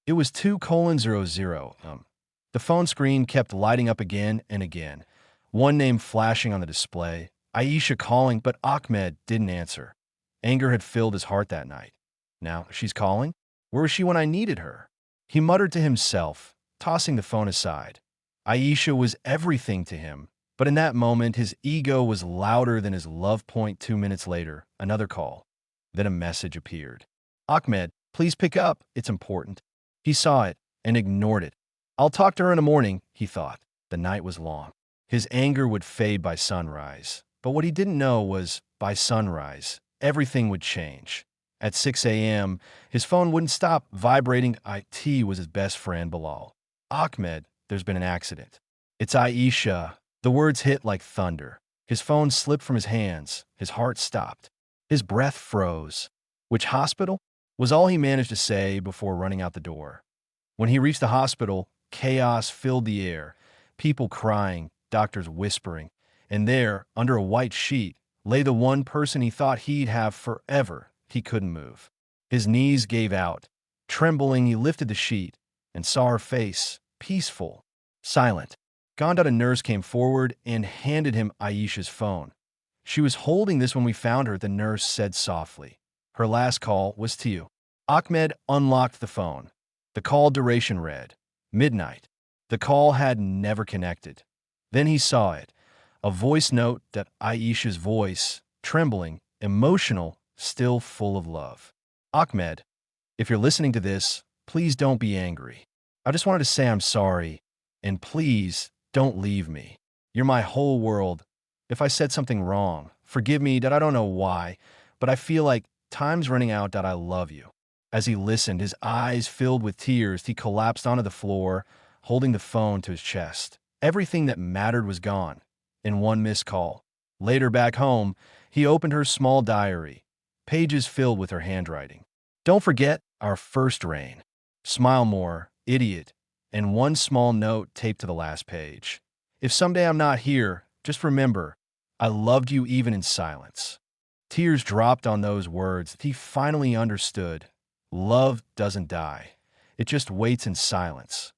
It was 2:00. The phone screen kept lighting up again and again. One name flashing on the display. Aisha calling, but Ahmed didn't answer. Anger had filled his heart that night. Now she's calling? Where was she when I needed her? He muttered to himself, tossing the phone aside. Aisha was everything to him, but in that moment his ego was louder than his love point. 2 minutes later, another call. Then a message appeared. Ahmed, please pick up, it's important. He saw it and ignored it. I'll talk to her in the morning, he thought. The night was long. His anger would fade by sunrise. But what he didn't know was, by sunrise, everything would change. At 6 a.m., his phone wouldn't stop vibrating. It was his best friend, Bilal. Ahmed, there's been an accident. It's Aisha. The words hit like thunder. His phone slipped from his hands. His heart stopped. His breath froze. Which hospital? Was all he managed to say before running out the door. When he reached the hospital, chaos filled the air. People crying, doctors whispering. And there, under a white sheet, lay the one person he thought he'd have forever. He couldn't move. His knees gave out. Trembling, he lifted the sheet and saw her face, peaceful, silent. A nurse came forward and handed him Aisha's phone. She was holding this when we found her, the nurse said softly. Her last call was to you. Ahmed unlocked the phone. The call duration read, midnight. The call had never connected. Then he saw it. A voice note that Aisha's voice, trembling, emotional, still full of love. Ahmed, if you're listening to this, please don't be angry. I just wanted to say I'm sorry, and please don't leave me. You're my whole world. If I said something wrong, forgive me that I don't know why, but I feel like time's running out that I love you. As he listened, his eyes filled with tears, he collapsed onto the floor, holding the phone to his chest. Everything that mattered was gone. In one missed call. Later back home, he opened her small diary, pages filled with her handwriting. Don't forget our first rain. Smile more, idiot. And one small note taped to the last page. If someday I'm not here, just remember, I loved you even in silence. Tears dropped on those words. He finally understood. Love doesn't die. It just waits in silence.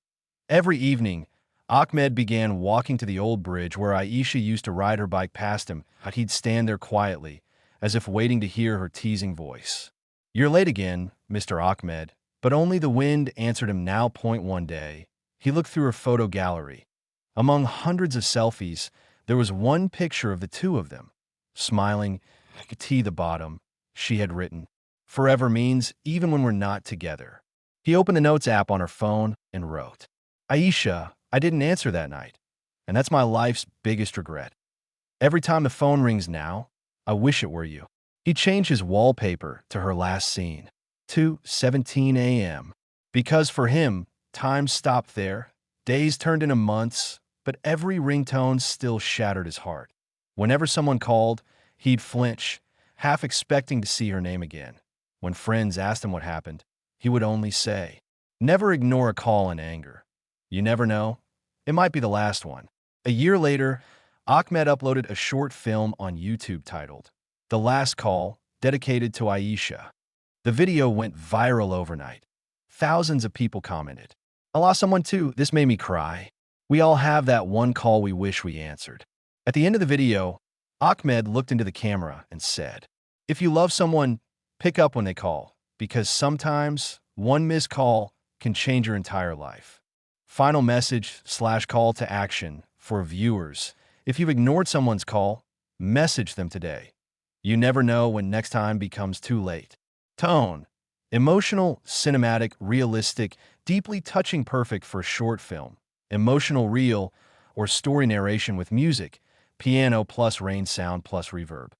Every evening, Ahmed began walking to the old bridge where Aisha used to ride her bike past him. He'd stand there quietly, as if waiting to hear her teasing voice. You're late again, Mr. Ahmed. But only the wind answered him now. One day, he looked through her photo gallery. Among hundreds of selfies, there was one picture of the two of them. Smiling, the bottom, she had written, forever means even when we're not together. He opened the Notes app on her phone and wrote, Aisha, I didn't answer that night, and that's my life's biggest regret. Every time the phone rings now, I wish it were you. He changed his wallpaper to her last scene, 2:17 a.m. Because for him, time stopped there. Days turned into months, but every ringtone still shattered his heart. Whenever someone called, he'd flinch, half expecting to see her name again. When friends asked him what happened, he would only say, never ignore a call in anger. You never know. It might be the last one. A year later, Ahmed uploaded a short film on YouTube titled, The Last Call, dedicated to Aisha. The video went viral overnight. Thousands of people commented, I lost someone too. This made me cry. We all have that one call we wish we answered. At the end of the video, Ahmed looked into the camera and said, if you love someone, pick up when they call, because sometimes one missed call can change your entire life. Final message/call to action for viewers. If you've ignored someone's call, message them today. You never know when next time becomes too late. Tone. Emotional, cinematic, realistic, deeply touching, perfect for a short film. Emotional reel or story narration with music, piano plus rain sound plus reverb.